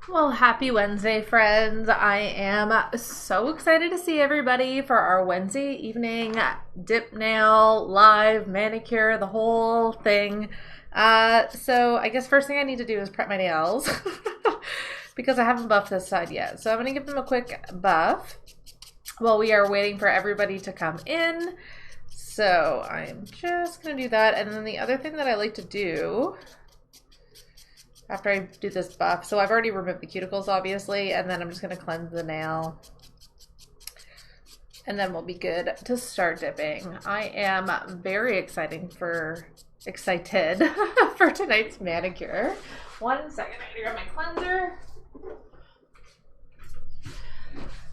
Well, happy Wednesday, friends. I am so excited to see everybody for our Wednesday evening dip nail, live, manicure, the whole thing. So I guess first thing I need to do is prep my nails because I haven't buffed this side yet. So I'm going to give them a quick buff while we are waiting for everybody to come in. So I'm just going to do that. And then the other thing that I like to do after I do this buff, so I've already removed the cuticles obviously, and then I'm just going to cleanse the nail, and then we'll be good to start dipping. I am very excited for tonight's manicure. 1 second, I gotta grab my cleanser.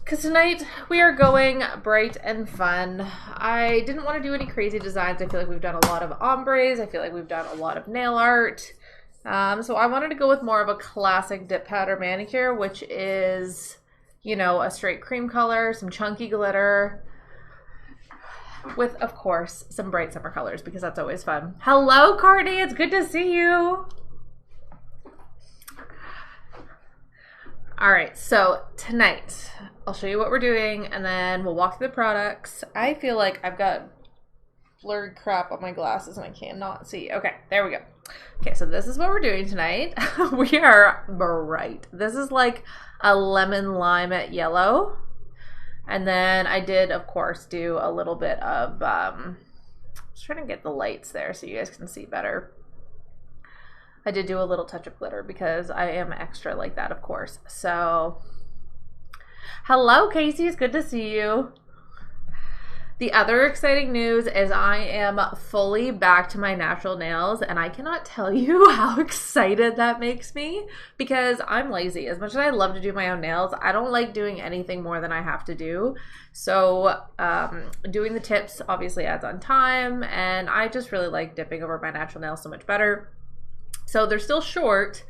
Because tonight we are going bright and fun. I didn't want to do any crazy designs. I feel like we've done a lot of ombres. I feel like we've done a lot of nail art. So I wanted to go with more of a classic dip powder manicure, which is, you know, a straight cream color, some chunky glitter, with, of course, some bright summer colors, because that's always fun. Hello, Courtney. It's good to see you. All right, so tonight I'll show you what we're doing, and then we'll walk through the products. I feel like I've got blurred crap on my glasses and I cannot see. Okay, there we go. Okay, so this is what we're doing tonight. We are bright. This is like a lemon lime yellow. And then I did, of course, do a little bit of, just trying to get the lights there so you guys can see better. I did do a little touch of glitter because I am extra like that, of course. So, hello, Casey. It's good to see you. The other exciting news is I am fully back to my natural nails, and I cannot tell you how excited that makes me because I'm lazy. As much as I love to do my own nails, I don't like doing anything more than I have to do. So doing the tips obviously adds on time, and I just really like dipping over my natural nails so much better. So they're still short,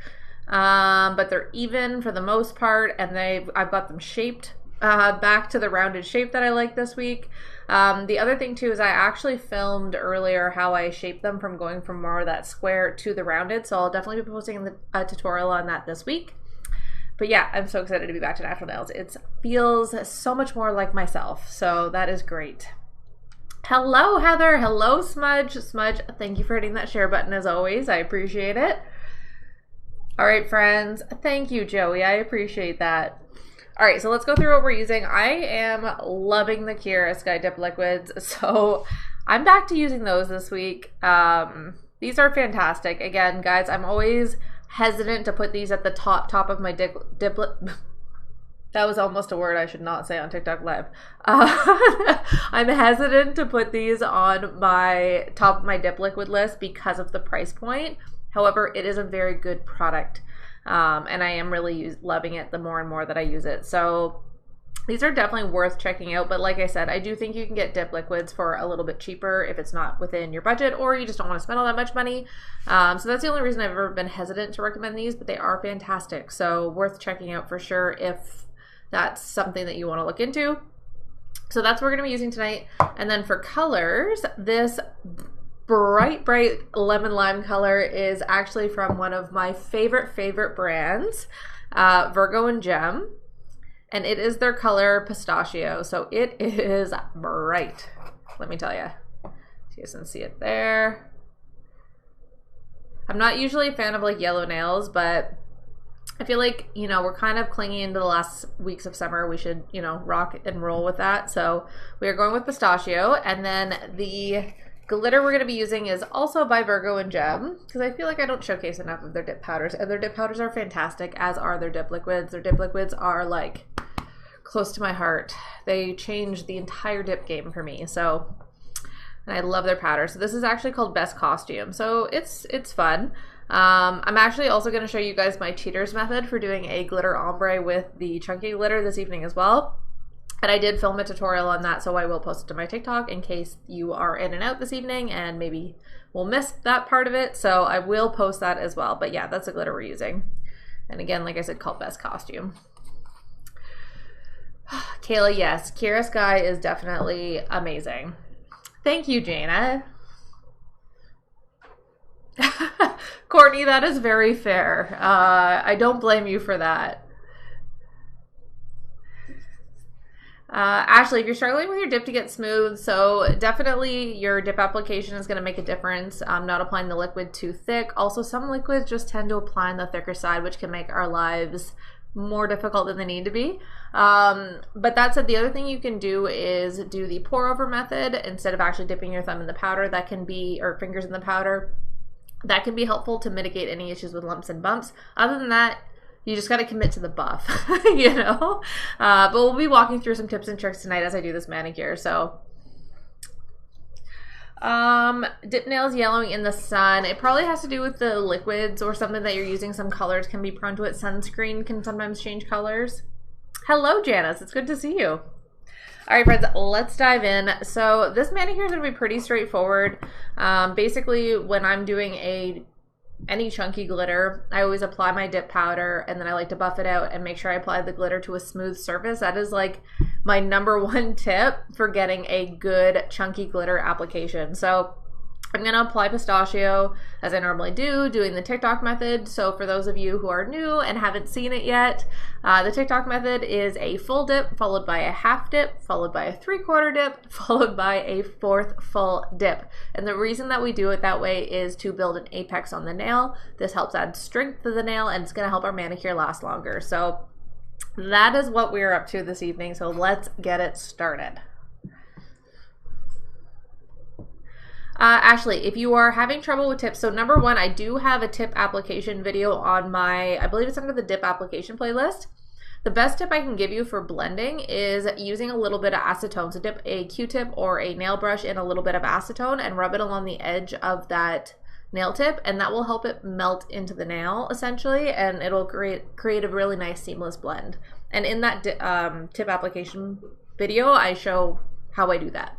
but they're even for the most part, and I've got them shaped back to the rounded shape that I like this week. The other thing too is I actually filmed earlier how I shaped them from going from more of that square to the rounded, so I'll definitely be posting a tutorial on that this week. But yeah, I'm so excited to be back to natural nails. It feels so much more like myself, so that is great. Hello, Heather. Hello, Smudge. Smudge, thank you for hitting that share button as always. I appreciate it. All right, friends. Thank you, Joey. I appreciate that. All right, so let's go through what we're using. I am loving the Kira Sky Dip liquids, so I'm back to using those this week. These are fantastic. Again, guys, I'm always hesitant to put these at the top of my dip. That was almost a word I should not say on TikTok Live. I'm hesitant to put these on my top of my dip liquid list because of the price point. However, it is a very good product. And I am really loving it the more and more that I use it. So these are definitely worth checking out. But like I said, I do think you can get dip liquids for a little bit cheaper if it's not within your budget or you just don't want to spend all that much money. So that's the only reason I've ever been hesitant to recommend these, but they are fantastic. So worth checking out for sure if that's something that you want to look into. So that's what we're going to be using tonight. And then for colors, this bright lemon lime color is actually from one of my favorite brands, Virgo and Gem, and it is their color pistachio. So it is bright, let me tell you. You guys can see it there. I'm not usually a fan of like yellow nails, but I feel like, you know, we're kind of clinging into the last weeks of summer. We should, you know, rock and roll with that. So we are going with pistachio, and then the glitter we're going to be using is also by Virgo and Gem, because I feel like I don't showcase enough of their dip powders, and their dip powders are fantastic, as are their dip liquids. Their dip liquids are like close to my heart. They changed the entire dip game for me. So, and I love their powder. So this is actually called Best Costume. So it's fun. I'm actually also going to show you guys my cheaters method for doing a glitter ombre with the chunky glitter this evening as well. And I did film a tutorial on that, so I will post it to my TikTok in case you are in and out this evening and maybe will miss that part of it. So I will post that as well. But yeah, that's the glitter we're using. And again, like I said, called Best Costume. Kayla, yes, Kira Sky is definitely amazing. Thank you, Jana. Courtney, that is very fair. I don't blame you for that. Ashley, if you're struggling with your dip to get smooth, so definitely your dip application is going to make a difference. Not applying the liquid too thick. Also, some liquids just tend to apply on the thicker side, which can make our lives more difficult than they need to be. But that said, the other thing you can do is do the pour over method instead of actually dipping your thumb in the powder. That can be, or fingers in the powder. That can be helpful to mitigate any issues with lumps and bumps. Other than that, you just got to commit to the buff, you know? But we'll be walking through some tips and tricks tonight as I do this manicure, so. Dip nails yellowing in the sun. It probably has to do with the liquids or something that you're using. Some colors can be prone to it. Sunscreen can sometimes change colors. Hello, Janice. It's good to see you. All right, friends, let's dive in. So this manicure is going to be pretty straightforward. Basically, when I'm doing any chunky glitter, I always apply my dip powder and then I like to buff it out and make sure I apply the glitter to a smooth surface. That is like my #1 tip for getting a good chunky glitter application. So I'm going to apply pistachio as I normally do, doing the TikTok method. So for those of you who are new and haven't seen it yet, the TikTok method is a full dip followed by a half dip, followed by a 3/4 dip, followed by a 4th full dip. And the reason that we do it that way is to build an apex on the nail. This helps add strength to the nail and it's going to help our manicure last longer. So that is what we're up to this evening. So let's get it started. Ashley, if you are having trouble with tips, so #1, I do have a tip application video on my, I believe it's under the dip application playlist. The best tip I can give you for blending is using a little bit of acetone. So dip a Q-tip or a nail brush in a little bit of acetone and rub it along the edge of that nail tip, and that will help it melt into the nail essentially, and it'll create a really nice seamless blend. And in that tip application video, I show how I do that.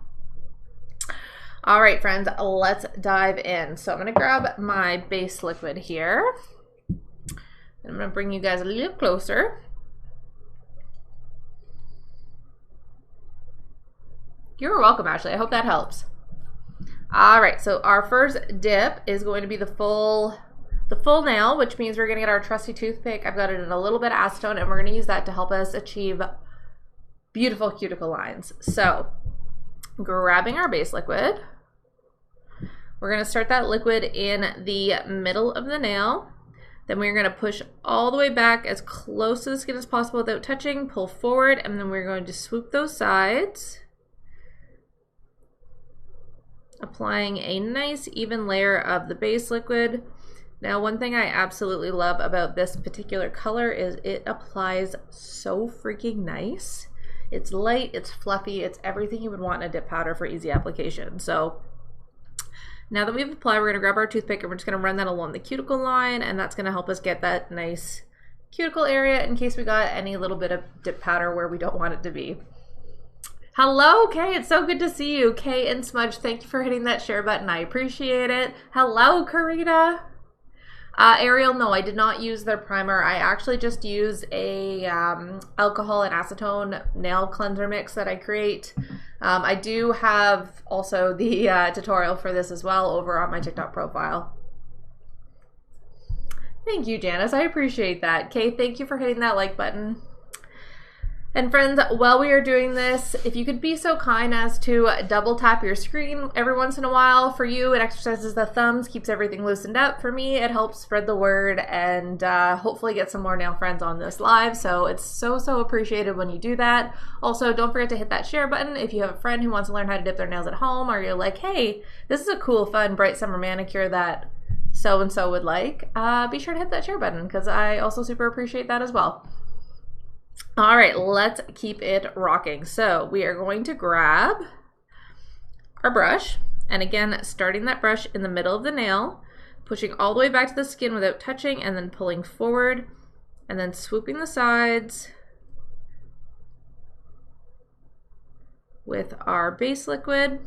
All right, friends, let's dive in. So I'm going to grab my base liquid here. I'm going to bring you guys a little closer. You're welcome, Ashley. I hope that helps. All right, so our first dip is going to be the full nail, which means we're going to get our trusty toothpick. I've got it in a little bit of acetone, and we're going to use that to help us achieve beautiful cuticle lines. So grabbing our base liquid, we're going to start that liquid in the middle of the nail. Then we're going to push all the way back as close to the skin as possible without touching, pull forward, and then we're going to swoop those sides, applying a nice even layer of the base liquid. Now, one thing I absolutely love about this particular color is it applies so freaking nice. It's light, it's fluffy, it's everything you would want in a dip powder for easy application. So now that we've applied, we're going to grab our toothpick and we're just going to run that along the cuticle line, and that's going to help us get that nice cuticle area in case we got any little bit of dip powder where we don't want it to be. Hello, Kay. It's so good to see you. Kay and Smudge, thank you for hitting that share button. I appreciate it. Hello, Karina. Ariel, no, I did not use their primer. I actually just use a alcohol and acetone nail cleanser mix that I create. I do have also the tutorial for this as well over on my TikTok profile. Thank you, Janice. I appreciate that. Kay, thank you for hitting that like button. And friends, while we are doing this, if you could be so kind as to double tap your screen every once in a while. For you, it exercises the thumbs, keeps everything loosened up. For me, it helps spread the word and hopefully get some more nail friends on this live. So it's so appreciated when you do that. Also, don't forget to hit that share button if you have a friend who wants to learn how to dip their nails at home, or you're like, hey, this is a cool, fun, bright summer manicure that so-and-so would like. Be sure to hit that share button because I also super appreciate that as well. All right, let's keep it rocking. So we are going to grab our brush, and again, starting that brush in the middle of the nail, pushing all the way back to the skin without touching, and then pulling forward, and then swooping the sides with our base liquid,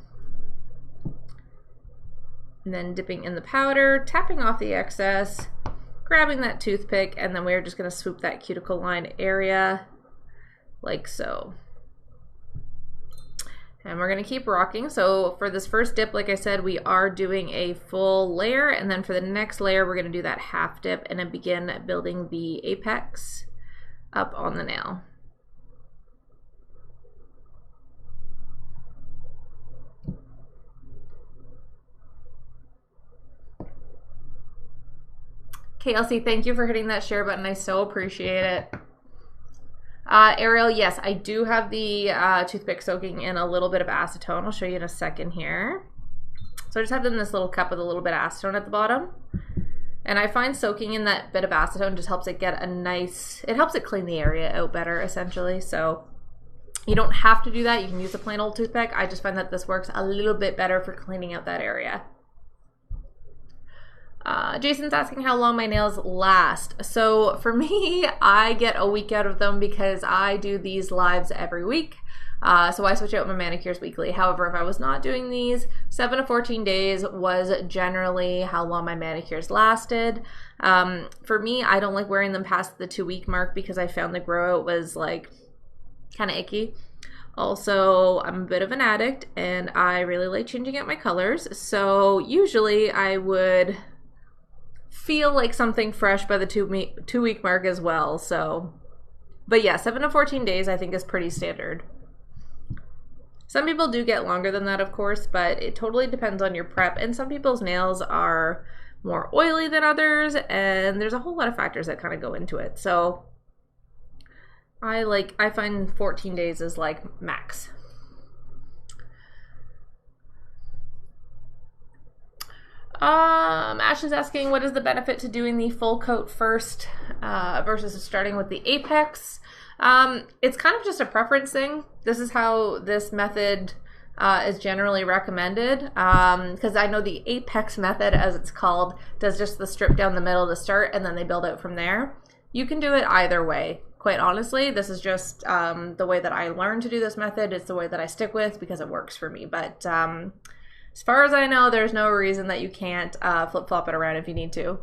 and then dipping in the powder, tapping off the excess, grabbing that toothpick, and then we're just going to swoop that cuticle line area like so. And we're going to keep rocking. So for this first dip, like I said, we are doing a full layer. And then for the next layer, we're going to do that half dip and then begin building the apex up on the nail. KLC, thank you for hitting that share button. I so appreciate it. Ariel, yes, I do have the toothpick soaking in a little bit of acetone. I'll show you in a second here. So I just have it in this little cup with a little bit of acetone at the bottom. And I find soaking in that bit of acetone just helps it get a nice, it helps it clean the area out better, essentially. So you don't have to do that. You can use a plain old toothpick. I just find that this works a little bit better for cleaning out that area. Jason's asking how long my nails last. So for me, I get a week out of them because I do these lives every week. So I switch out my manicures weekly. However, if I was not doing these, 7 to 14 days was generally how long my manicures lasted. For me, I don't like wearing them past the 2-week mark because I found the grow out was like kind of icky. Also, I'm a bit of an addict and I really like changing out my colors. So usually I would feel like something fresh by the 2-week mark as well. So, but yeah, 7 to 14 days I think is pretty standard. Some people do get longer than that, of course, but it totally depends on your prep. And some people's nails are more oily than others, and there's a whole lot of factors that kind of go into it. So I find 14 days is like max. Ashley's asking, what is the benefit to doing the full coat first versus starting with the apex? It's kind of just a preference thing. This is how this method is generally recommended, because I know the apex method, as it's called, does just the strip down the middle to start and then they build out from there. You can do it either way. Quite honestly, this is just the way that I learned to do this method. It's the way that I stick with because it works for me. But as far as I know, there's no reason that you can't flip-flop it around if you need to.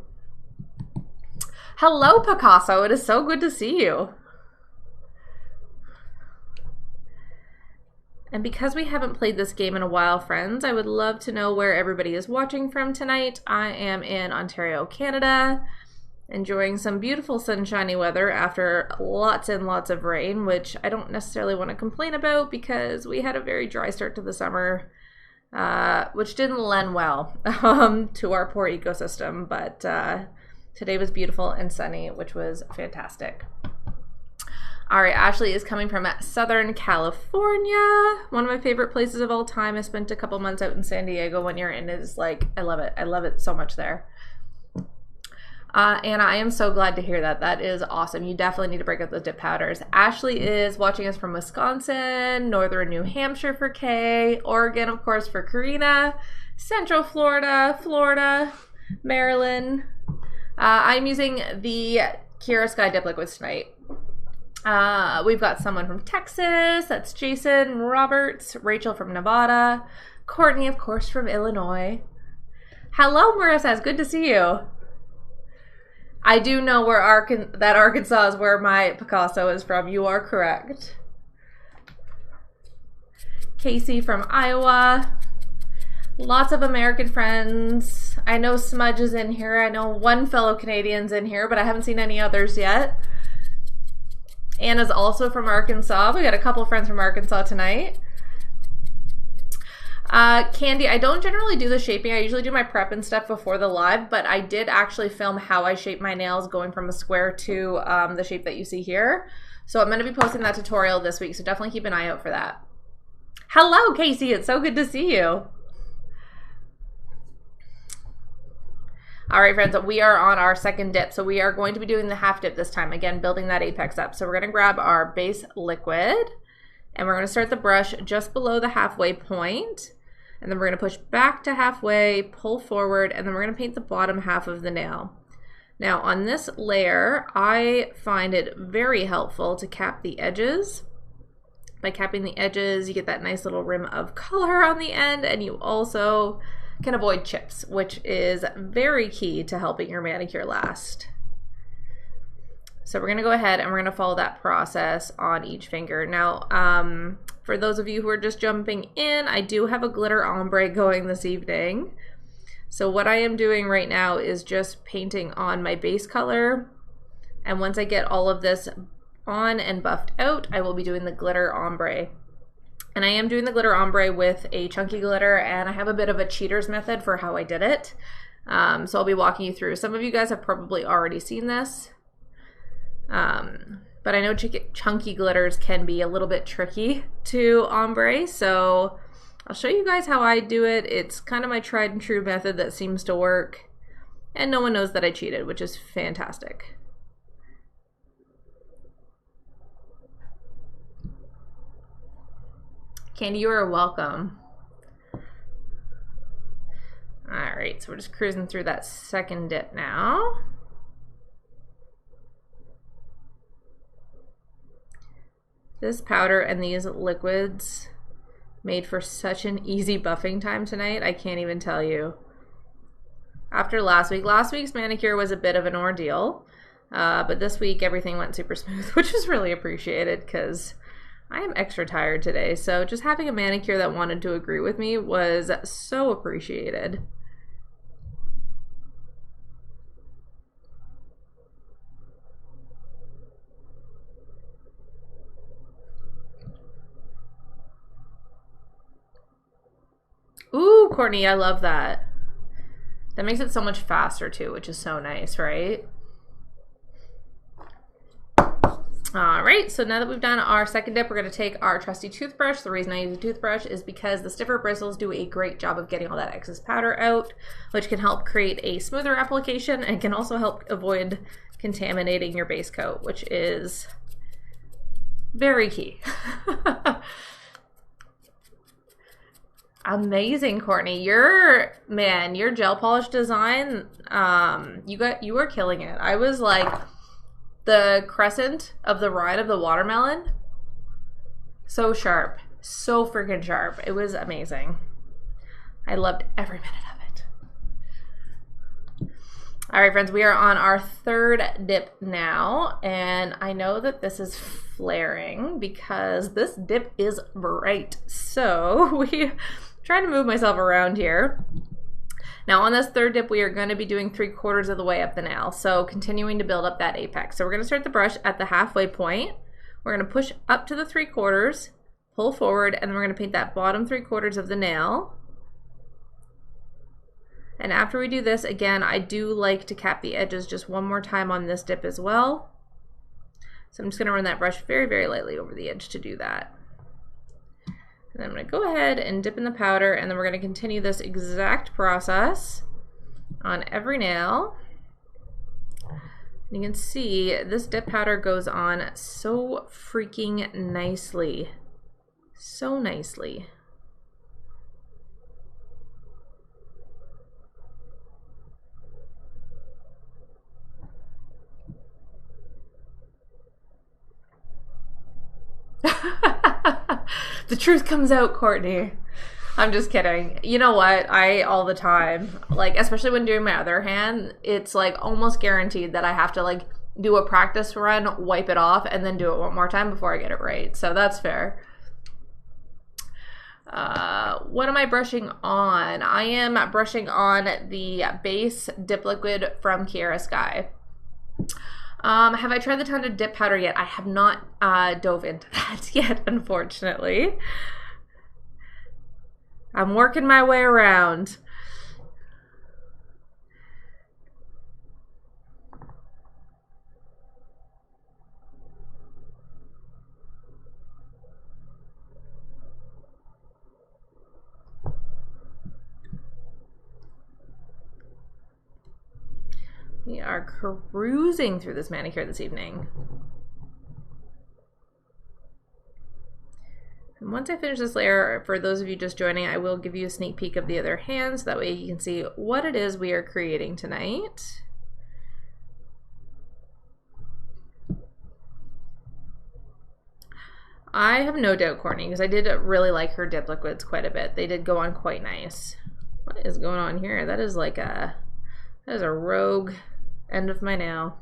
Hello, Picasso. It is so good to see you. And because we haven't played this game in a while, friends, I would love to know where everybody is watching from tonight. I am in Ontario, Canada, enjoying some beautiful sunshiny weather after lots and lots of rain, which I don't necessarily want to complain about because we had a very dry start to the summer, which didn't lend well to our poor ecosystem. But today was beautiful and sunny, which was fantastic. All right, Ashley is coming from Southern California, one of my favorite places of all time. I spent a couple months out in San Diego 1 year, and it's like, I love it. I love it so much there. Anna, I am so glad to hear that. That is awesome. You definitely need to break out those dip powders. Ashley is watching us from Wisconsin, Northern New Hampshire for Kay, Oregon, of course, for Karina, Central Florida, Florida, Maryland. I'm using the Kira Sky Dip Liquids tonight. We've got someone from Texas, that's Jason Roberts, Rachel from Nevada, Courtney, of course, from Illinois. Hello, Marissa, it's good to see you. I do know where Arkansas is where my Picasso is from. You are correct. Casey from Iowa. Lots of American friends. I know Smudge is in here. I know one fellow Canadian's in here, but I haven't seen any others yet. Anna's also from Arkansas. We got a couple of friends from Arkansas tonight. Candy, I don't generally do the shaping. I usually do my prep and stuff before the live, but I did actually film how I shape my nails going from a square to the shape that you see here. So I'm going to be posting that tutorial this week, so definitely keep an eye out for that. Hello, Casey. It's so good to see you. All right, friends, we are on our second dip. So we are going to be doing the half dip this time. Again, building that apex up. So we're going to grab our base liquid and we're going to start the brush just below the halfway point. And then we're going to push back to halfway, pull forward, and then we're going to paint the bottom half of the nail. Now on this layer, I find it very helpful to cap the edges. By capping the edges, you get that nice little rim of color on the end, and you also can avoid chips, which is very key to helping your manicure last. So we're going to go ahead and we're going to follow that process on each finger. Now, for those of you who are just jumping in, I do have a glitter ombre going this evening. So what I am doing right now is just painting on my base color. And once I get all of this on and buffed out, I will be doing the glitter ombre. And I am doing the glitter ombre with a chunky glitter, and I have a bit of a cheater's method for how I did it. So I'll be walking you through. Some of you guys have probably already seen this. But I know chunky glitters can be a little bit tricky to ombre, so I'll show you guys how I do it. It's kind of my tried and true method that seems to work, and no one knows that I cheated, which is fantastic. Candy, you are welcome. All right, so we're just cruising through that second dip now. This powder and these liquids made for such an easy buffing time tonight, I can't even tell you. After last week's manicure was a bit of an ordeal, but this week everything went super smooth, which was really appreciated because I am extra tired today. So just having a manicure that wanted to agree with me was so appreciated. Ooh, Courtney, I love that. That makes it so much faster too, which is so nice, right? All right, so now that we've done our second dip, we're gonna take our trusty toothbrush. The reason I use a toothbrush is because the stiffer bristles do a great job of getting all that excess powder out, which can help create a smoother application and can also help avoid contaminating your base coat, which is very key. Amazing, Courtney. Your gel polish design, you are killing it. I was like the crescent of the rind of the watermelon. So sharp. So freaking sharp. It was amazing. I loved every minute of it. All right, friends, we are on our third dip now, and I know that this is flaring because this dip is bright. So we trying to move myself around here. Now on this third dip, we are going to be doing 3/4 of the way up the nail. So continuing to build up that apex. So we're going to start the brush at the halfway point. We're going to push up to the 3/4, pull forward, and then we're going to paint that bottom 3/4 of the nail. And after we do this, again, I do like to cap the edges just one more time on this dip as well. So I'm just going to run that brush very, very lightly over the edge to do that. And I'm going to go ahead and dip in the powder, and then we're going to continue this exact process on every nail. And you can see this dip powder goes on so freaking nicely. So nicely. The truth comes out, Courtney. I'm just kidding. You know what? All the time, like, especially when doing my other hand, it's like almost guaranteed that I have to like do a practice run, wipe it off, and then do it one more time before I get it right. So that's fair. What am I brushing on? I am brushing on the base dip liquid from Kiara Sky. Have I tried the Tundra dip powder yet? I have not dove into that yet, unfortunately. I'm working my way around. We are cruising through this manicure this evening. And once I finish this layer, for those of you just joining, I will give you a sneak peek of the other hand, so that way you can see what it is we are creating tonight. I have no doubt, Courtney, because I did really like her dip liquids quite a bit. They did go on quite nice. What is going on here? That is like that is a rogue end of my nail.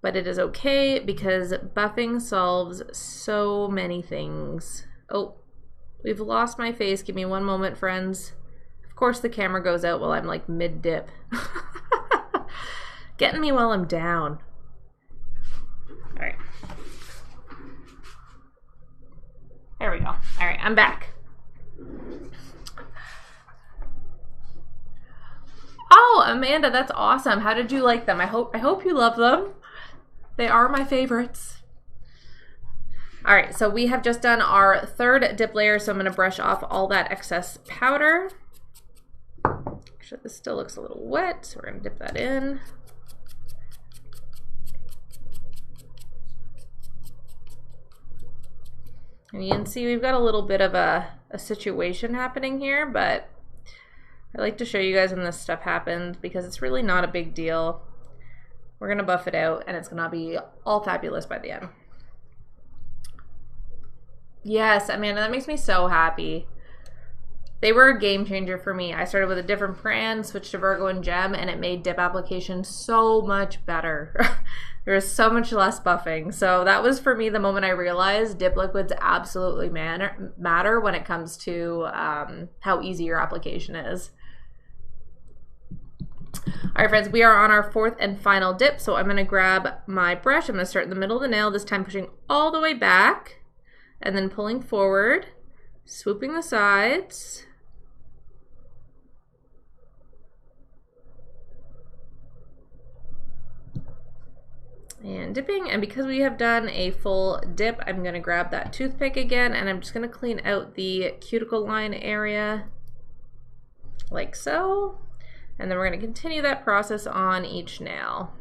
but it is okay because buffing solves so many things. Oh, we've lost my face. Give me one moment, friends. Of course the camera goes out while I'm like mid-dip. Getting me while I'm down. All right. There we go. All right, I'm back. Oh, Amanda, that's awesome. How did you like them? I hope you love them. They are my favorites. All right, so we have just done our third dip layer, so I'm gonna brush off all that excess powder. Actually, this still looks a little wet, so we're gonna dip that in. And you can see we've got a little bit of a situation happening here, but I like to show you guys when this stuff happens because it's really not a big deal. We're gonna buff it out and it's gonna be all fabulous by the end. Yes, Amanda, that makes me so happy. They were a game changer for me. I started with a different brand, switched to Virgo and Gem, and it made dip application so much better. There was so much less buffing. So that was for me the moment I realized dip liquids absolutely matter when it comes to how easy your application is. All right, friends, we are on our fourth and final dip. So I'm gonna grab my brush. I'm gonna start in the middle of the nail, this time pushing all the way back and then pulling forward, swooping the sides. And dipping, and because we have done a full dip, I'm gonna grab that toothpick again and I'm just gonna clean out the cuticle line area like so. And then we're gonna continue that process on each nail.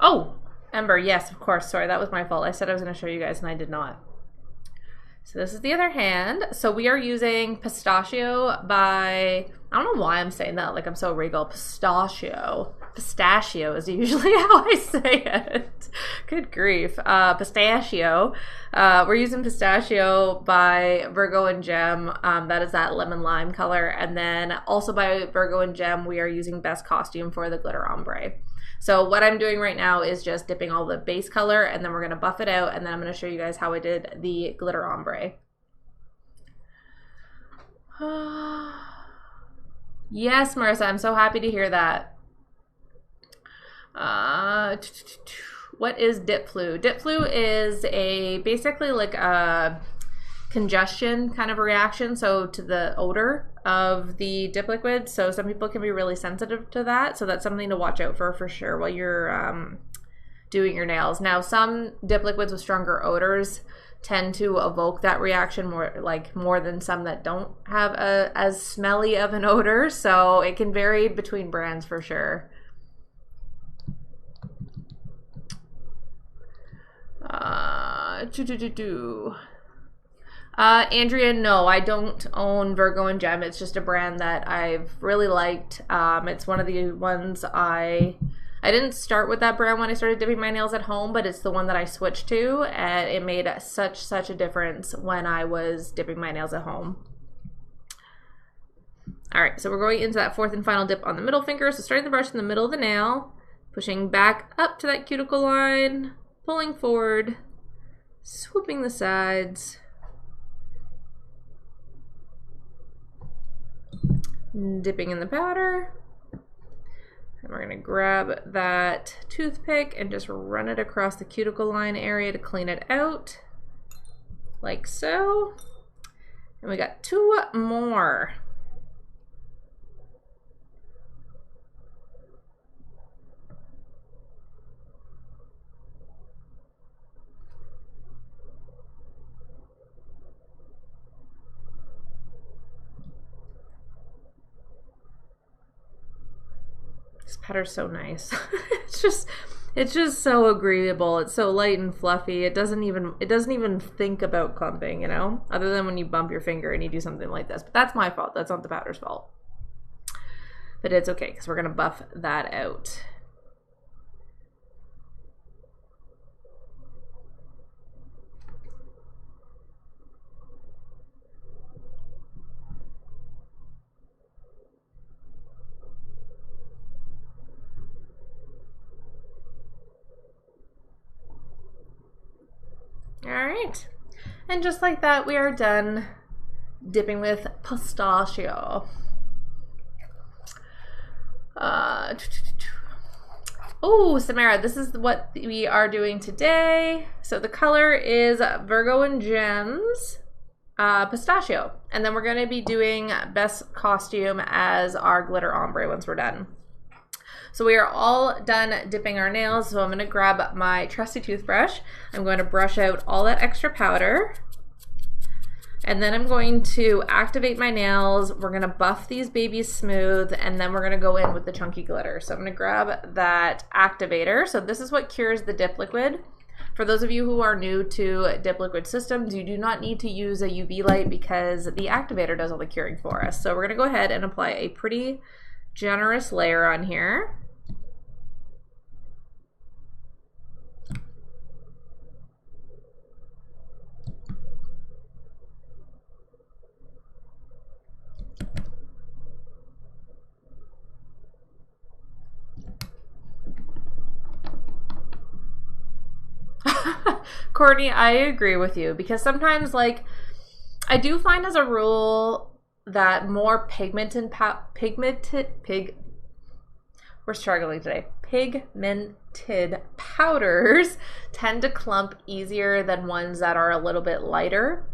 Oh, Ember, yes, of course. Sorry, that was my fault. I said I was going to show you guys and I did not. So this is the other hand. So we are using Pistachio by, I don't know why I'm saying that, like I'm so regal. Pistachio. Pistachio is usually how I say it. Good grief. Pistachio. We're using Pistachio by Virgo and Gem. That is that lemon lime color. And then also by Virgo and Gem, we are using Best Costume for the glitter ombre. So what I'm doing right now is just dipping all the base color and then we're going to buff it out and then I'm going to show you guys how I did the glitter ombre. Yes, Marissa, I'm so happy to hear that. What is dip flu? Dip flu is basically like a congestion kind of reaction, so to the odor of the dip liquid. So some people can be really sensitive to that, so that's something to watch out for sure while you're doing your nails. Now some dip liquids with stronger odors tend to evoke that reaction more than some that don't have as smelly of an odor, so it can vary between brands for sure. Andrea, no, I don't own Virgo and Gem. It's just a brand that I've really liked. It's one of the ones I didn't start with that brand when I started dipping my nails at home, but it's the one that I switched to, and it made such a difference when I was dipping my nails at home. All right, so we're going into that fourth and final dip on the middle finger. So starting the brush in the middle of the nail, pushing back up to that cuticle line, pulling forward, swooping the sides, dipping in the powder, and we're going to grab that toothpick and just run it across the cuticle line area to clean it out, like so. And we got two more. This powder's so nice. It's just so agreeable. It's so light and fluffy. It doesn't even think about clumping, you know? Other than when you bump your finger and you do something like this. But that's my fault. That's not the powder's fault. But it's okay because we're going to buff that out. All right, and just like that, we are done dipping with pistachio. Oh, Samara, this is what we are doing today. So the color is Virgo and Gems, pistachio, and then we're going to be doing best costume as our glitter ombre once we're done. So we are all done dipping our nails, so I'm going to grab my trusty toothbrush. I'm going to brush out all that extra powder. And then I'm going to activate my nails. We're going to buff these babies smooth, and then we're going to go in with the chunky glitter. So I'm going to grab that activator. So this is what cures the dip liquid. For those of you who are new to dip liquid systems, you do not need to use a UV light because the activator does all the curing for us. So we're going to go ahead and apply a pretty generous layer on here. Courtney, I agree with you because sometimes, like, I do find as a rule that more pigmented powders tend to clump easier than ones that are a little bit lighter.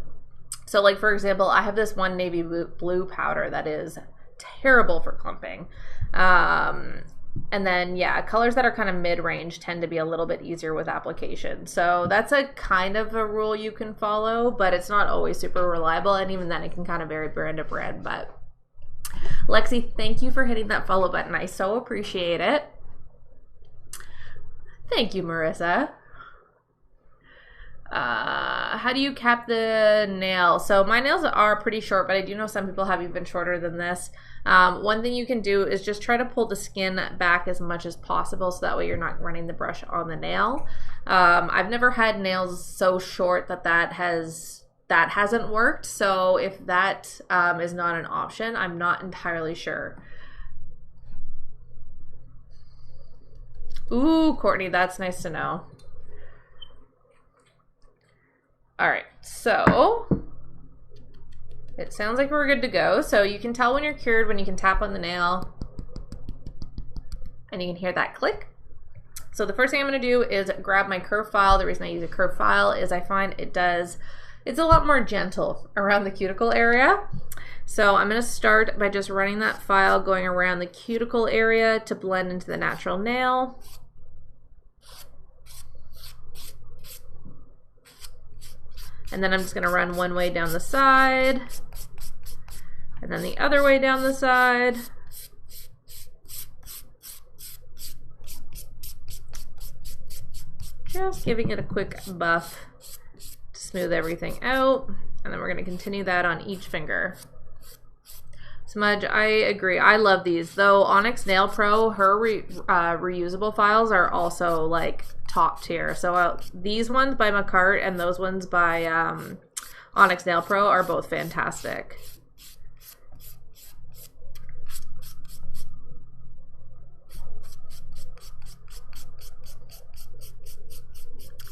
So, like, for example, I have this one navy blue powder that is terrible for clumping. And then, yeah, colors that are kind of mid-range tend to be a little bit easier with application. So that's a kind of a rule you can follow, but it's not always super reliable. And even then, it can kind of vary brand to brand. But Lexi, thank you for hitting that follow button. I so appreciate it. Thank you, Marissa. How do you cap the nail? So my nails are pretty short, but I do know some people have even shorter than this. One thing you can do is just try to pull the skin back as much as possible so that way you're not running the brush on the nail. I've never had nails so short that hasn't worked. So if that is not an option, I'm not entirely sure. Ooh, Courtney, that's nice to know. All right, so it sounds like we're good to go. So you can tell when you're cured when you can tap on the nail and you can hear that click. So the first thing I'm going to do is grab my curve file. The reason I use a curve file is I find it's a lot more gentle around the cuticle area. So I'm going to start by just running that file going around the cuticle area to blend into the natural nail. And then I'm just going to run one way down the side, and then the other way down the side. Just giving it a quick buff to smooth everything out. And then we're going to continue that on each finger. Smudge, I agree. I love these. Though Onyx Nail Pro, her reusable files are also like top tier. So these ones by Manicure and those ones by Onyx Nail Pro are both fantastic.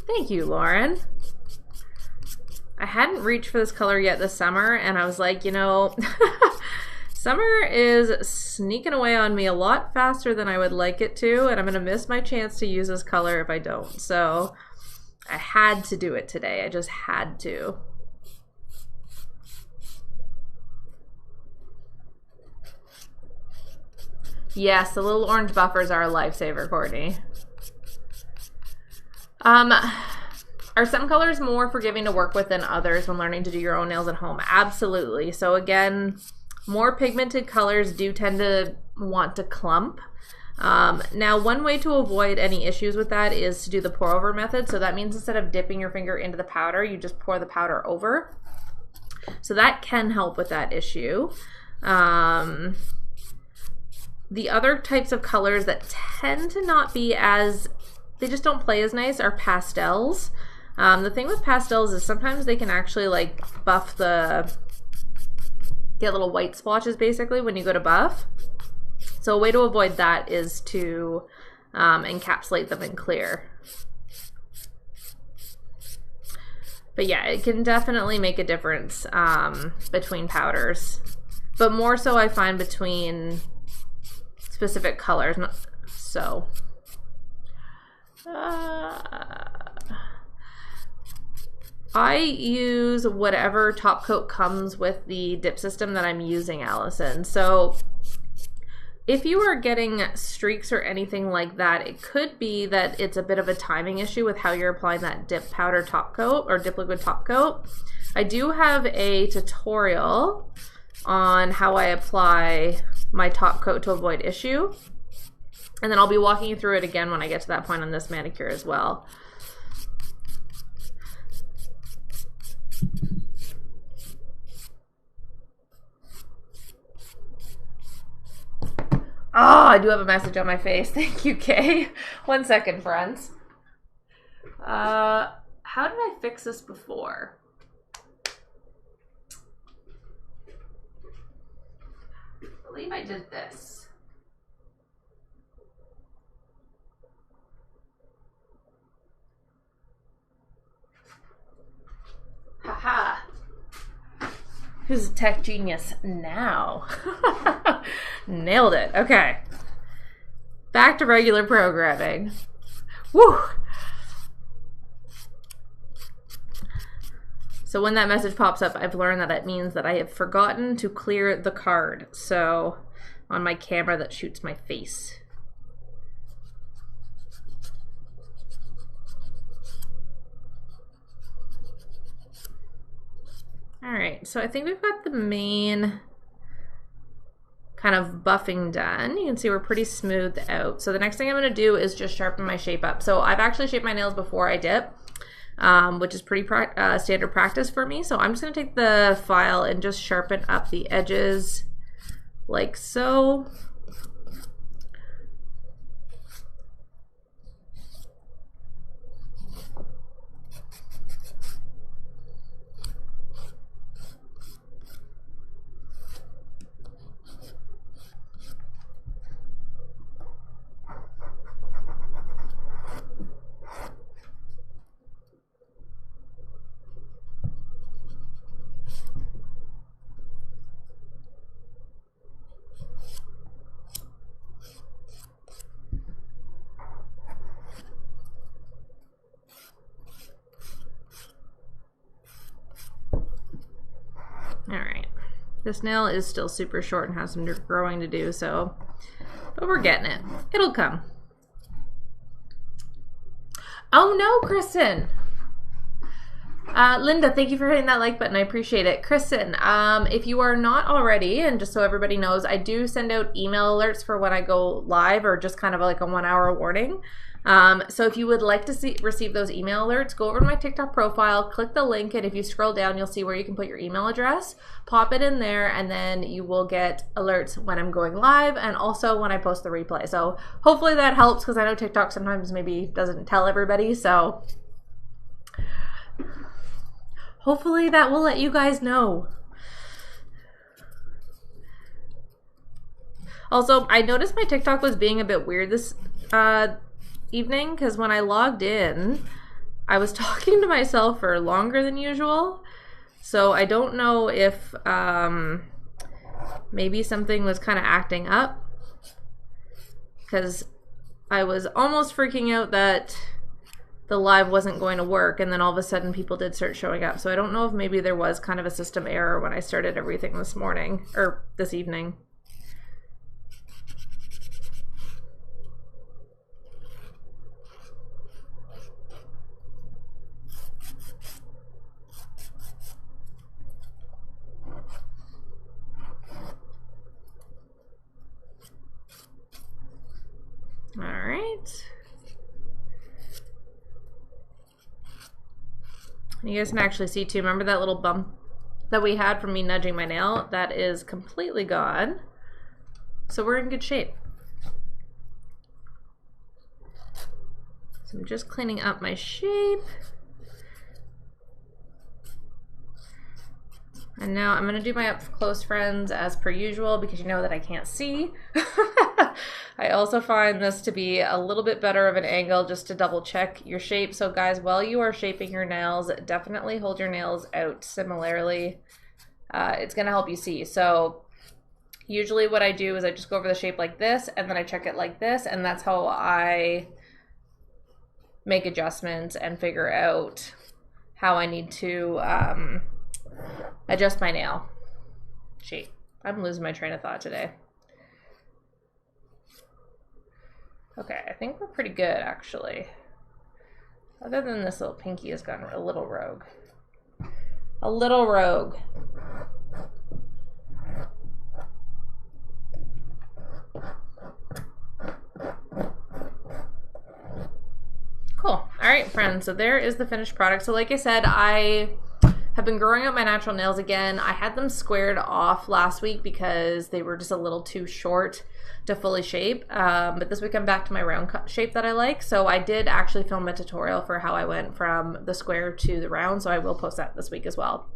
Thank you, Lauren. I hadn't reached for this color yet this summer, and I was like, you know, summer is sneaking away on me a lot faster than I would like it to, and I'm going to miss my chance to use this color if I don't. So I had to do it today. I just had to. Yes, the little orange buffers are a lifesaver, Courtney. Are some colors more forgiving to work with than others when learning to do your own nails at home? Absolutely. So again, more pigmented colors do tend to want to clump. Now, one way to avoid any issues with that is to do the pour over method. So that means instead of dipping your finger into the powder, you just pour the powder over. So that can help with that issue. The other types of colors that tend to not be as, they just don't play as nice, are pastels. The thing with pastels is sometimes they can actually like buff get little white splotches basically when you go to buff. So a way to avoid that is to encapsulate them in clear. But yeah, it can definitely make a difference between powders. But more so I find between specific colors. So I use whatever top coat comes with the dip system that I'm using, Allison. So if you are getting streaks or anything like that, it could be that it's a bit of a timing issue with how you're applying that dip powder top coat or dip liquid top coat. I do have a tutorial on how I apply my top coat to avoid issue. And then I'll be walking you through it again when I get to that point on this manicure as well. Oh, I do have a message on my face. Thank you, Kay. 1 second, friends. How did I fix this before? I believe I did this. Haha. Who's a tech genius now? Nailed it. Okay. Back to regular programming. Woo! So when that message pops up, I've learned that it means that I have forgotten to clear the card. So on my camera that shoots my face. All right, so I think we've got the main kind of buffing done. You can see we're pretty smoothed out. So the next thing I'm gonna do is just sharpen my shape up. So I've actually shaped my nails before I dip, which is pretty standard practice for me. So I'm just gonna take the file and just sharpen up the edges like so. All right, this nail is still super short and has some growing to do, so, but we're getting it. It'll come. Oh no, Kristen. Linda, thank you for hitting that like button. I appreciate it. Kristen, if you are not already, and just so everybody knows, I do send out email alerts for when I go live, or just kind of like a 1 hour warning. So if you would like to receive those email alerts, go over to my TikTok profile, click the link, and if you scroll down, you'll see where you can put your email address, pop it in there, and then you will get alerts when I'm going live and also when I post the replay. So hopefully that helps, because I know TikTok sometimes maybe doesn't tell everybody, so hopefully that will let you guys know. Also, I noticed my TikTok was being a bit weird this evening, because when I logged in, I was talking to myself for longer than usual. So I don't know if maybe something was kind of acting up, because I was almost freaking out that the live wasn't going to work, and then all of a sudden people did start showing up. So I don't know if maybe there was kind of a system error when I started everything this morning, or this evening. You guys can actually see too, remember that little bump that we had from me nudging my nail? That is completely gone. So we're in good shape. So I'm just cleaning up my shape. And now I'm going to do my up close friends as per usual because you know that I can't see. I also find this to be a little bit better of an angle just to double check your shape. So guys, while you are shaping your nails, definitely hold your nails out similarly. It's going to help you see. So usually what I do is I just go over the shape like this and then I check it like this, and that's how I make adjustments and figure out how I need to adjust my nail shape. I'm losing my train of thought today. Okay, I think we're pretty good actually. Other than this little pinky has gone a little rogue. A little rogue. Cool. All right, friends, so there is the finished product. So like I said, I have been growing out my natural nails again. I had them squared off last week because they were just a little too short to fully shape. But this week I'm back to my round shape that I like. So I did actually film a tutorial for how I went from the square to the round. So I will post that this week as well.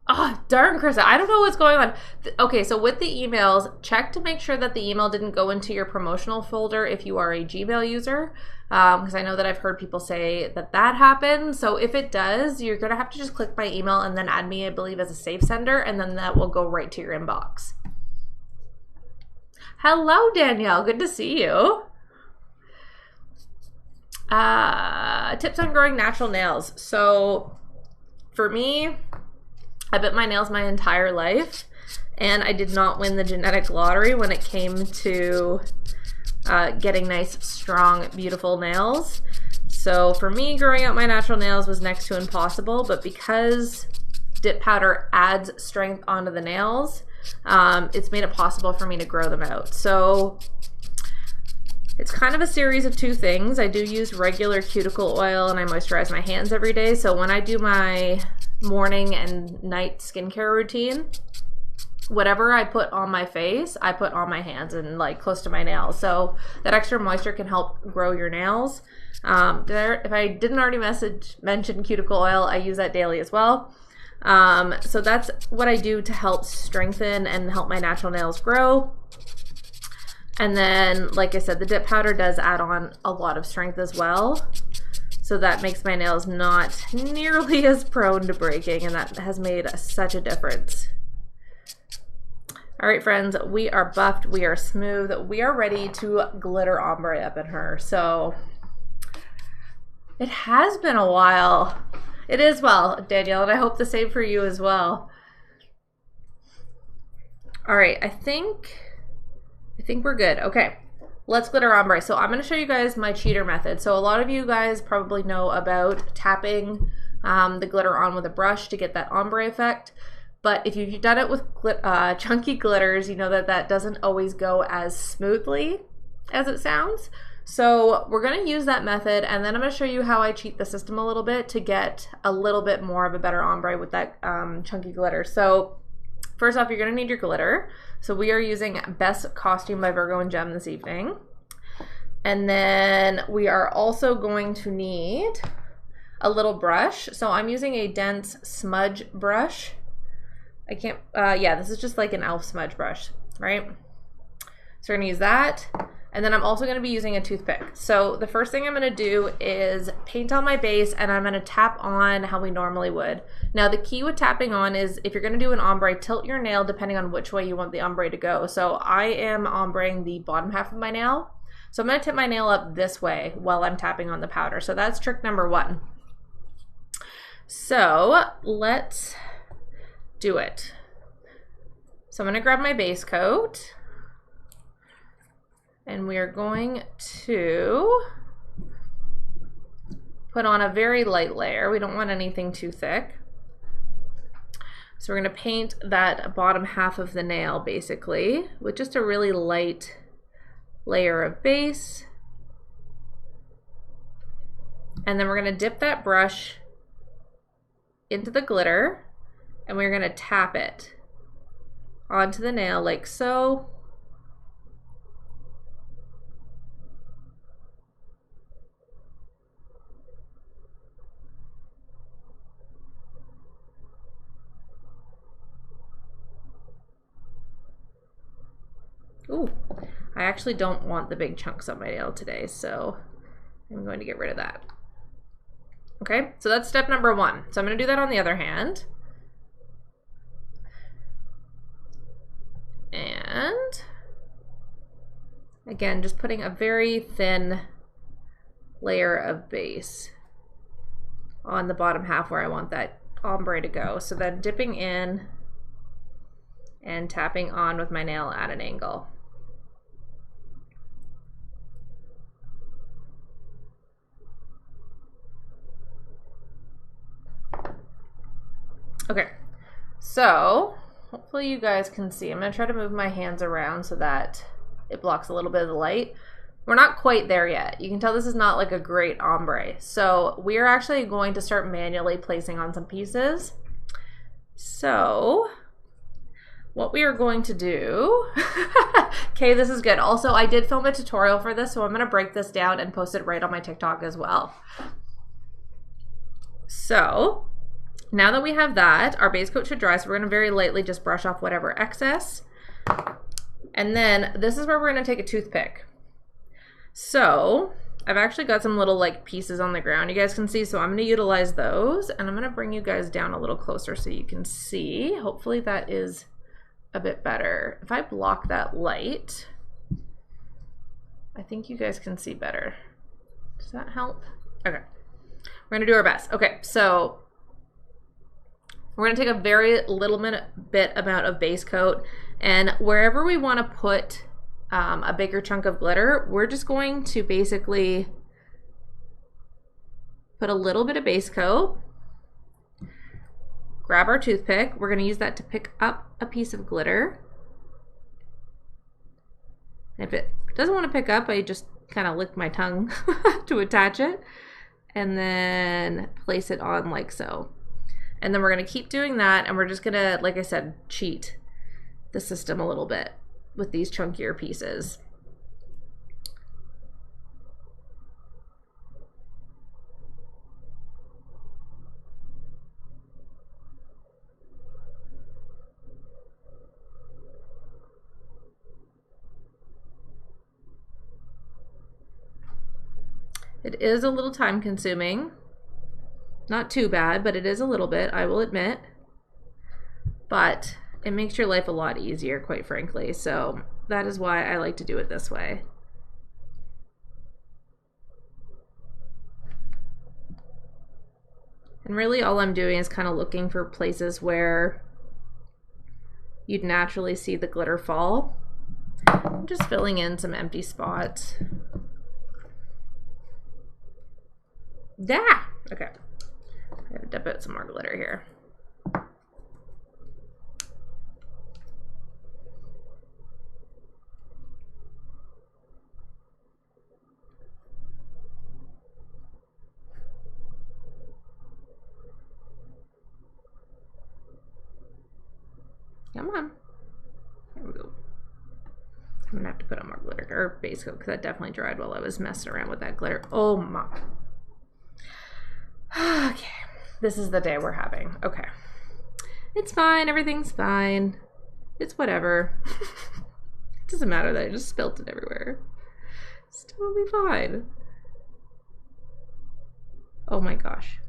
Oh, darn, Krista, I don't know what's going on. Okay, so with the emails, check to make sure that the email didn't go into your promotional folder if you are a Gmail user, because I know that I've heard people say that that happens. So if it does, you're going to have to just click my email and then add me, I believe, as a safe sender, and then that will go right to your inbox. Hello, Danielle. Good to see you. Tips on growing natural nails. So for me, I bit my nails my entire life, and I did not win the genetic lottery when it came to getting nice, strong, beautiful nails. So for me, growing out my natural nails was next to impossible, but because dip powder adds strength onto the nails, it's made it possible for me to grow them out. So it's kind of a series of two things. I do use regular cuticle oil and I moisturize my hands every day. So when I do my morning and night skincare routine, whatever I put on my face, I put on my hands and like close to my nails. So that extra moisture can help grow your nails. If I didn't already mention cuticle oil, I use that daily as well. So that's what I do to help strengthen and help my natural nails grow. And then, like I said, the dip powder does add on a lot of strength as well. So that makes my nails not nearly as prone to breaking, and that has made such a difference. All right, friends, we are buffed, we are smooth, we are ready to glitter ombre up in her. So it has been a while. It is, well, Danielle, and I hope the same for you as well. All right, I think we're good. Okay. Let's glitter ombre. So I'm going to show you guys my cheater method. So a lot of you guys probably know about tapping the glitter on with a brush to get that ombre effect. But if you've done it with chunky glitters, you know that that doesn't always go as smoothly as it sounds. So we're going to use that method, and then I'm going to show you how I cheat the system a little bit to get a little bit more of a better ombre with that chunky glitter. So first off, you're going to need your glitter. So we are using Best Costume by Virgo and Gem this evening. And then we are also going to need a little brush. So I'm using a dense smudge brush. I can't, yeah, this is just like an e.l.f. smudge brush, right? So we're going to use that. And then I'm also going to be using a toothpick. So the first thing I'm going to do is paint on my base, and I'm going to tap on how we normally would. Now the key with tapping on is if you're going to do an ombre, tilt your nail depending on which way you want the ombre to go. So I am ombreing the bottom half of my nail. So I'm going to tip my nail up this way while I'm tapping on the powder. So that's trick number one. So let's do it. So I'm going to grab my base coat. And we are going to put on a very light layer. We don't want anything too thick. So we're going to paint that bottom half of the nail basically with just a really light layer of base. And then we're going to dip that brush into the glitter, and we're going to tap it onto the nail like so. Ooh, I actually don't want the big chunks on my nail today, so I'm going to get rid of that. Okay, so that's step number 1. So I'm going to do that on the other hand. And again, just putting a very thin layer of base on the bottom half where I want that ombre to go. So then dipping in and tapping on with my nail at an angle. Okay, so hopefully you guys can see. I'm going to try to move my hands around so that it blocks a little bit of the light. We're not quite there yet. You can tell this is not like a great ombre. So we're actually going to start manually placing on some pieces. So what we are going to do, okay, this is good. Also, I did film a tutorial for this, so I'm going to break this down and post it right on my TikTok as well. So now that we have that, our base coat should dry, so we're going to very lightly just brush off whatever excess. And then this is where we're going to take a toothpick. So I've actually got some little like pieces on the ground you guys can see, so I'm going to utilize those, and I'm going to bring you guys down a little closer so you can see. Hopefully that is a bit better. If I block that light, I think you guys can see better. Does that help? Okay. We're going to do our best. Okay, so we're going to take a very little bit amount of base coat, and wherever we want to put a bigger chunk of glitter, we're just going to basically put a little bit of base coat, grab our toothpick. We're going to use that to pick up a piece of glitter. If it doesn't want to pick up, I just kind of lick my tongue to attach it, and then place it on like so. And then we're going to keep doing that, and we're just going to, like I said, cheat the system a little bit with these chunkier pieces. It is a little time consuming. Not too bad, but it is a little bit, I will admit. But it makes your life a lot easier, quite frankly. So that is why I like to do it this way. And really all I'm doing is kind of looking for places where you'd naturally see the glitter fall. I'm just filling in some empty spots. Yeah. Okay. I gotta dip out some more glitter here. Come on. There we go. I'm gonna have to put on more glitter, or base coat, because that definitely dried while I was messing around with that glitter. Oh my. Okay. This is the day we're having. Okay. It's fine. Everything's fine. It's whatever. It doesn't matter that I just spilt it everywhere. It's totally fine. Oh my gosh.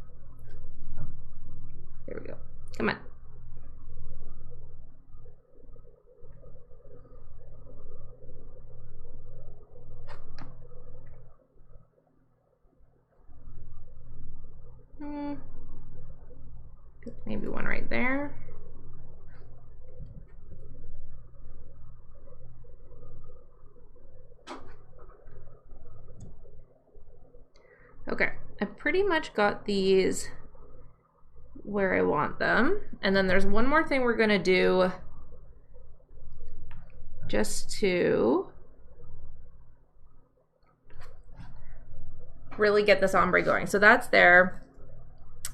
There we go. Come on. Maybe one right there. Okay, I pretty much got these where I want them. And then there's one more thing we're gonna do just to really get this ombre going. So that's there.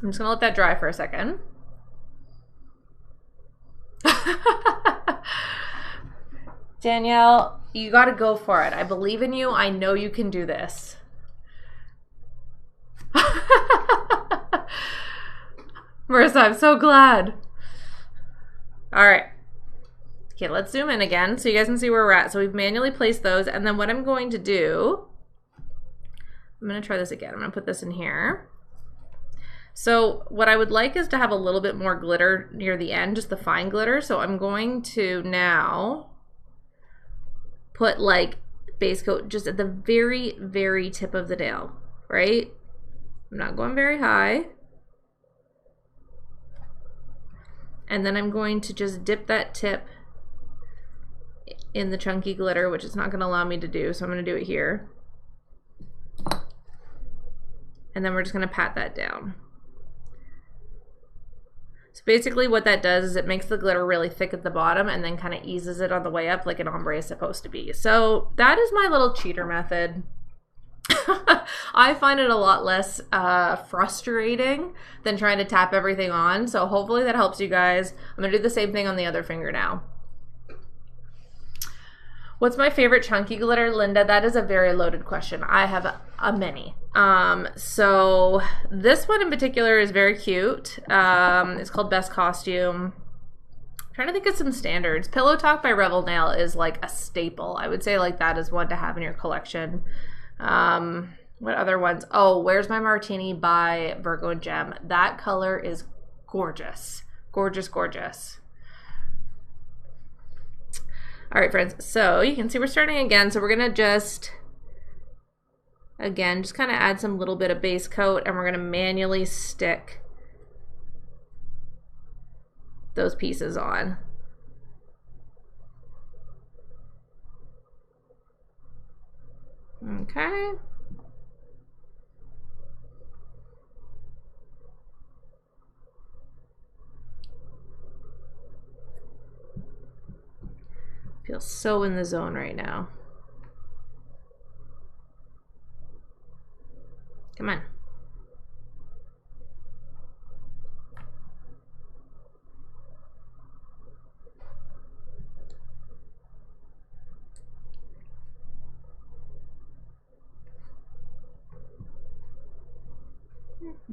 I'm just gonna let that dry for a second. Danielle, you gotta go for it. I believe in you. I know you can do this. Marissa, I'm so glad. All right. Okay, let's zoom in again so you guys can see where we're at. So we've manually placed those, and then what I'm going to do, I'm gonna try this again. I'm gonna put this in here. So what I would like is to have a little bit more glitter near the end, just the fine glitter. So I'm going to now put like base coat just at the very, very tip of the nail, right? I'm not going very high. And then I'm going to just dip that tip in the chunky glitter, which it's not gonna allow me to do, so I'm gonna do it here. And then we're just gonna pat that down. So basically what that does is it makes the glitter really thick at the bottom and then kind of eases it on the way up like an ombre is supposed to be. So that is my little cheater method. I find it a lot less frustrating than trying to tap everything on. So hopefully that helps you guys. I'm gonna do the same thing on the other finger now. What's my favorite chunky glitter, Linda? That is a very loaded question. I have a many. So this one in particular is very cute. It's called Best Costume. I'm trying to think of some standards. Pillow Talk by Revel Nail is like a staple. I would say like that is one to have in your collection. What other ones? Oh, Where's My Martini by Virgo and Gem. That color is gorgeous. Gorgeous, gorgeous. All right, friends, so you can see we're starting again. So we're gonna just, again, just kind of add some little bit of base coat, and we're gonna manually stick those pieces on. Okay. Feel so in the zone right now. Come on.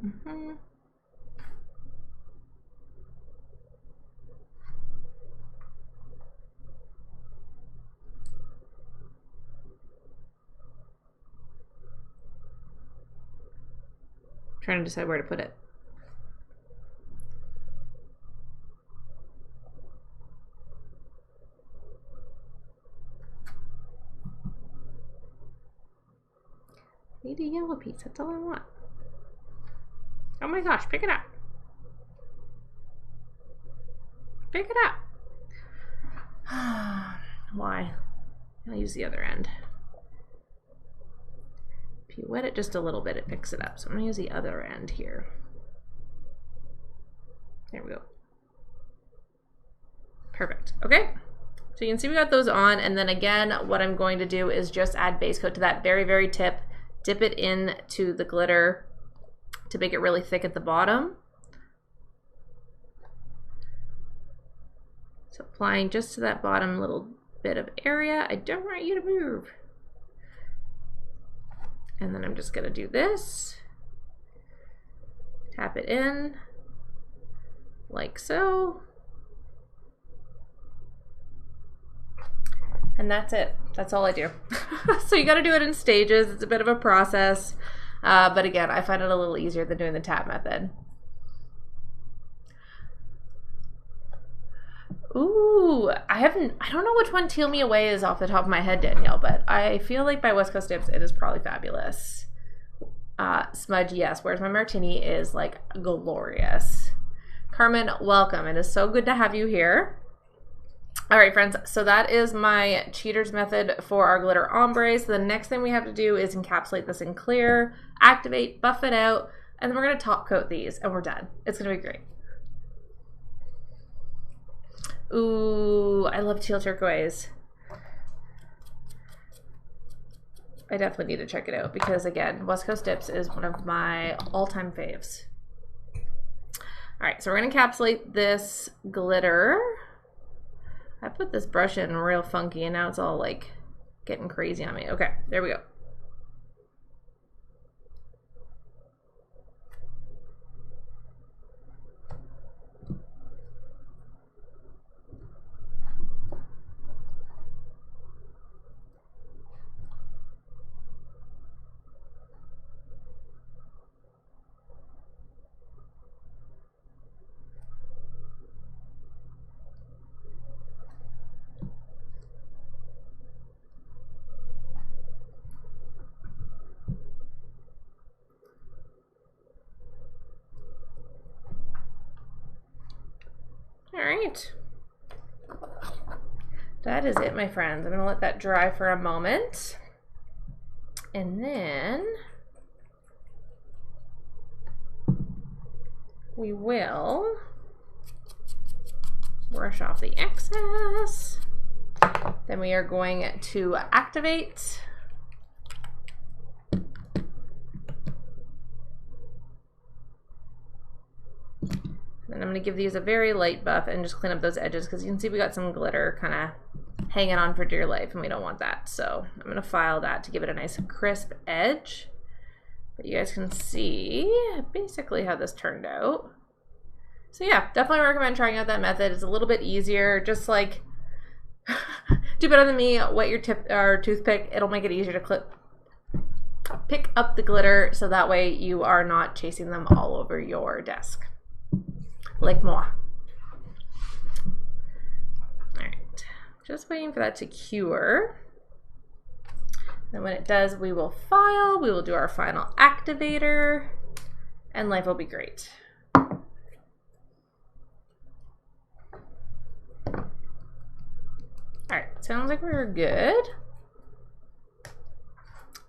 Mm-hmm. Trying to decide where to put it. I need a yellow piece, that's all I want. Oh my gosh, pick it up. Pick it up. Why? I'll use the other end. If you wet it just a little bit, it picks it up. So I'm gonna use the other end here. There we go. Perfect, okay. So you can see we got those on, and then again, what I'm going to do is just add base coat to that very, very tip, dip it into the glitter to make it really thick at the bottom. So applying just to that bottom little bit of area. I don't want you to move. And then I'm just gonna do this. Tap it in, like so. And that's it. That's all I do. So you gotta do it in stages. It's a bit of a process. But again, I find it a little easier than doing the tap method. Ooh, I don't know which one Teal Me Away is off the top of my head, Danielle, but I feel like by West Coast Dips, it is probably fabulous. Smudge, yes. Where's My Martini is like glorious. Carmen, welcome. It is so good to have you here. All right, friends, so that is my cheaters method for our glitter ombre. So the next thing we have to do is encapsulate this in clear, activate, buff it out, and then we're gonna top coat these and we're done. It's gonna be great. Ooh, I love teal turquoise. I definitely need to check it out because, again, West Coast Dips is one of my all-time faves. All right, so we're going to encapsulate this glitter. I put this brush in real funky, and now it's all, like, getting crazy on me. Okay, there we go. All right. That is it, my friends. I'm going to let that dry for a moment. And then we will brush off the excess. Then we are going to activate. And I'm going to give these a very light buff and just clean up those edges because you can see we got some glitter kind of hanging on for dear life and we don't want that. So I'm going to file that to give it a nice crisp edge. But you guys can see basically how this turned out. So yeah, definitely recommend trying out that method. It's a little bit easier. Just like do better than me, wet your tip or toothpick. It'll make it easier to pick up the glitter so that way you are not chasing them all over your desk. Like moi. Alright, just waiting for that to cure. Then when it does, we will file, we will do our final activator, and life will be great. Alright, sounds like we were good.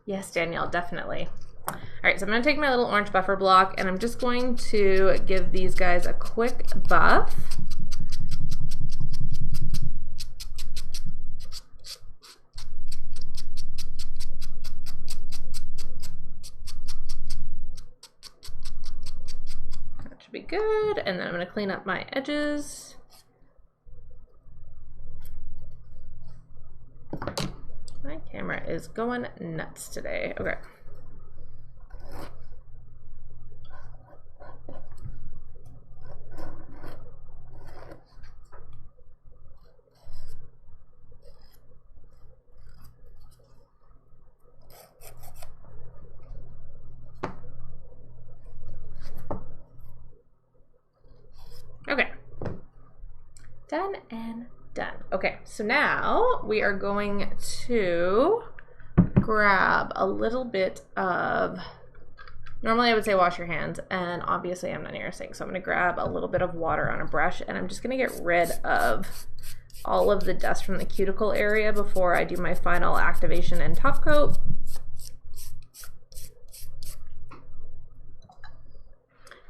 Yes, Danielle, definitely. All right, so I'm going to take my little orange buffer block and I'm just going to give these guys a quick buff. That should be good. And then I'm going to clean up my edges. My camera is going nuts today. Okay. Okay, done and done. Okay, so now we are going to grab a little bit of, normally I would say wash your hands, and obviously I'm not near a sink, so I'm going to grab a little bit of water on a brush, and I'm just going to get rid of all of the dust from the cuticle area before I do my final activation and top coat.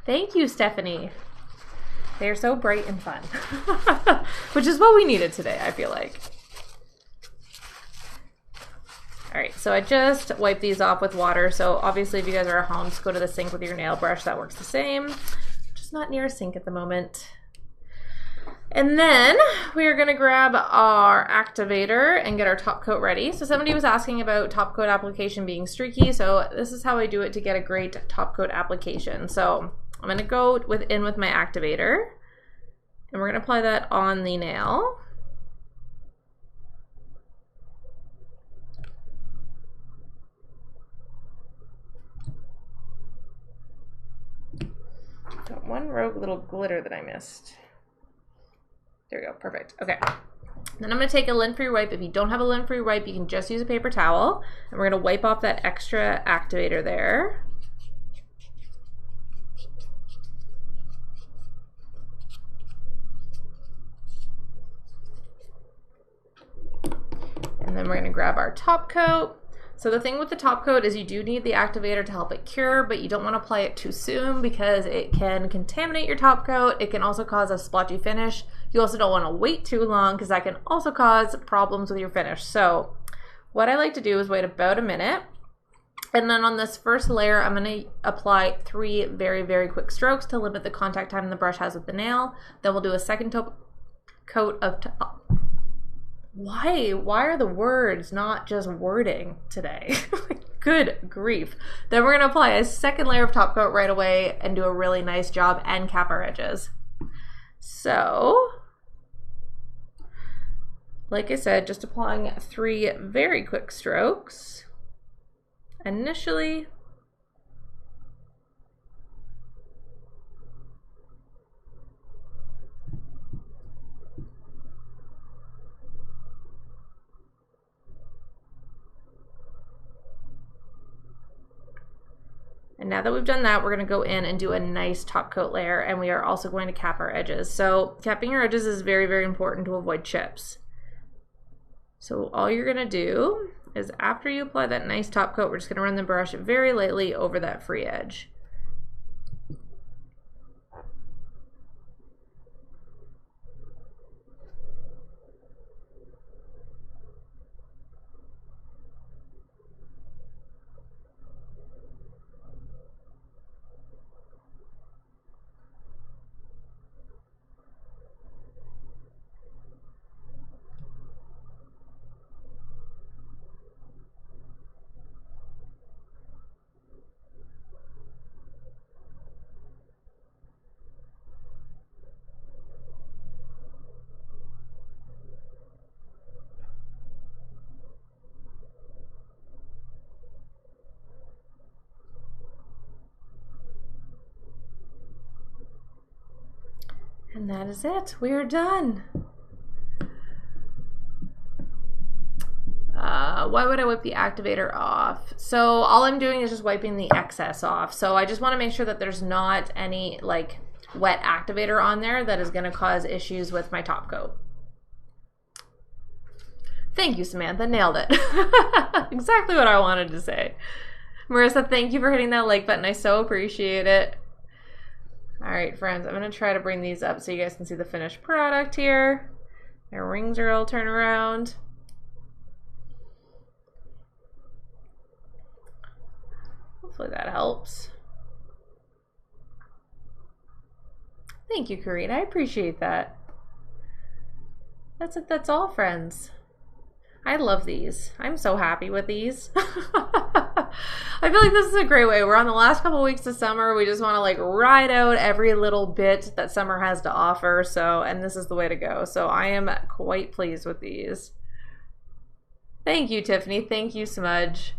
Thank you, Stephanie. They are so bright and fun, which is what we needed today, I feel like. All right, so I just wiped these off with water. So obviously if you guys are at home, just go to the sink with your nail brush. That works the same. Just not near a sink at the moment. And then we are gonna grab our activator and get our top coat ready. So somebody was asking about top coat application being streaky. So this is how I do it to get a great top coat application. So I'm going to go in with my activator, and we're going to apply that on the nail. Got one rogue little glitter that I missed. There we go, perfect. Okay. Then I'm going to take a lint-free wipe. If you don't have a lint-free wipe, you can just use a paper towel, and we're going to wipe off that extra activator there. And then we're going to grab our top coat. So the thing with the top coat is you do need the activator to help it cure, but you don't want to apply it too soon because it can contaminate your top coat. It can also cause a splotchy finish. You also don't want to wait too long because that can also cause problems with your finish. So What I like to do is wait about a minute. And then on this first layer, I'm going to apply 3 very, very quick strokes to limit the contact time the brush has with the nail. Then we'll do a second coat of... Why are the words not just wording today? Good grief. Then we're going to apply a second layer of top coat right away and do a really nice job and cap our edges. So, like I said, just applying 3 very quick strokes initially. And now that we've done that, we're going to go in and do a nice top coat layer, and we are also going to cap our edges. So capping your edges is very, very important to avoid chips. So all you're going to do is after you apply that nice top coat, we're just going to run the brush very lightly over that free edge. And that is it. We are done. Why would I wipe the activator off? So all I'm doing is just wiping the excess off. So I just want to make sure that there's not any like wet activator on there that is going to cause issues with my top coat. Thank you, Samantha. Nailed it. Exactly what I wanted to say. Marissa, thank you for hitting that like button. I so appreciate it. All right, friends, I'm going to try to bring these up so you guys can see the finished product here. My rings are all turned around. Hopefully that helps. Thank you, Karina. I appreciate that. That's all, friends. I love these. I'm so happy with these. I feel like this is a great way. We're on the last couple weeks of summer. We just want to like ride out every little bit that summer has to offer. So, and this is the way to go. So I am quite pleased with these. Thank you, Tiffany. Thank you, Smudge.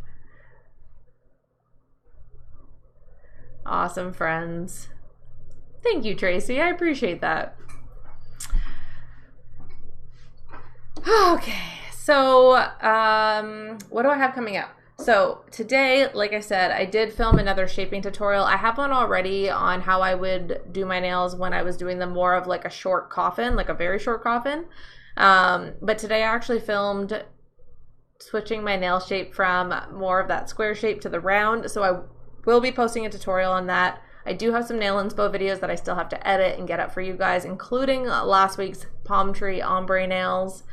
Awesome, friends. Thank you, Tracy. I appreciate that. Okay. So, what do I have coming up? So today, like I said, I did film another shaping tutorial. I have one already on how I would do my nails when I was doing them more of like a short coffin, like a very short coffin. But today I actually filmed switching my nail shape from more of that square shape to the round. So I will be posting a tutorial on that. I do have some nail inspo videos that I still have to edit and get up for you guys, including last week's palm tree ombre nails.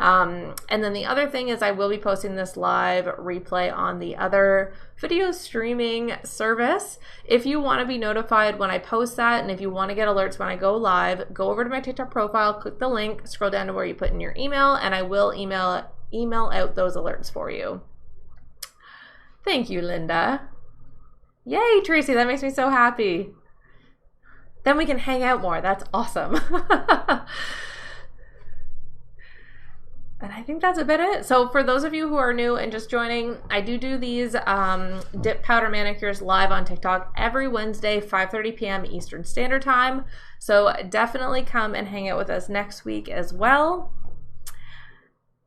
And then the other thing is I will be posting this live replay on the other video streaming service. If you want to be notified when I post that, and if you want to get alerts when I go live, go over to my TikTok profile, click the link, scroll down to where you put in your email, and I will email out those alerts for you. Thank you, Linda. Yay, Tracy, that makes me so happy. Then we can hang out more. That's awesome. And I think that's about it. So for those of you who are new and just joining, I do these dip powder manicures live on TikTok every Wednesday, 5:30 p.m. Eastern Standard Time. So definitely come and hang out with us next week as well.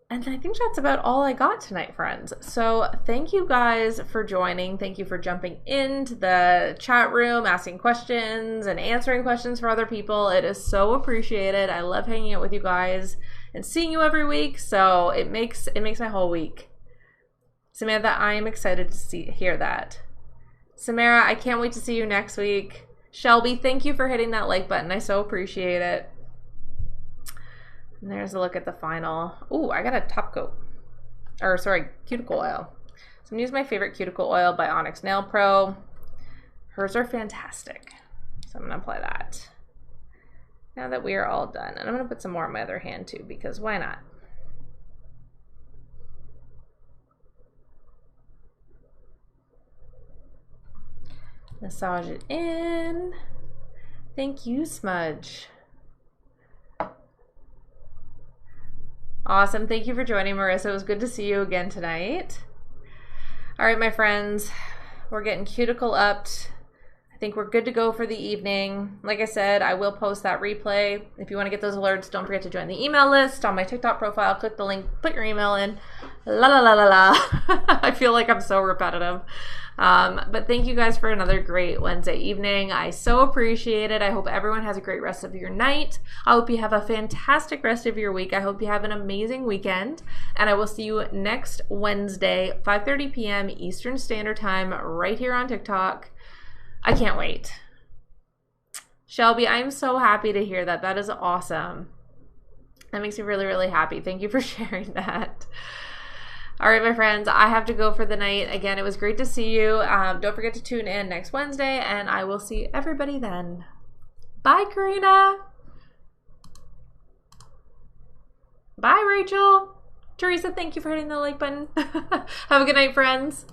And I think that's about all I got tonight, friends. So thank you guys for joining. Thank you for jumping into the chat room, asking questions and answering questions for other people. It is so appreciated. I love hanging out with you guys and seeing you every week. So it makes my whole week. Samantha, I am excited to hear that. Samara, I can't wait to see you next week. Shelby, thank you for hitting that like button. I so appreciate it. And there's a look at the final. Ooh, I got a top coat. or sorry, cuticle oil. So I'm gonna use my favorite cuticle oil by Onyx Nail Pro. Hers are fantastic. So I'm gonna apply that. Now that we are all done, and I'm gonna put some more on my other hand too, because why not? Massage it in. Thank you, Smudge. Awesome. Thank you for joining, Marissa. It was good to see you again tonight. All right, my friends, we're getting cuticle upped. I think we're good to go for the evening. Like I said, I will post that replay. If you want to get those alerts, don't forget to join the email list on my TikTok profile. Click the link, put your email in. La la la la la. I feel like I'm so repetitive. But thank you guys for another great Wednesday evening. I so appreciate it. I hope everyone has a great rest of your night. I hope you have a fantastic rest of your week. I hope you have an amazing weekend. And I will see you next Wednesday, 5:30 p.m. Eastern Standard Time, right here on TikTok. I can't wait. Shelby, I'm so happy to hear that. That is awesome. That makes me really, really happy. Thank you for sharing that. All right, my friends, I have to go for the night. Again, it was great to see you. Don't forget to tune in next Wednesday, and I will see everybody then. Bye, Karina. Bye, Rachel. Teresa, thank you for hitting the like button. Have a good night, friends.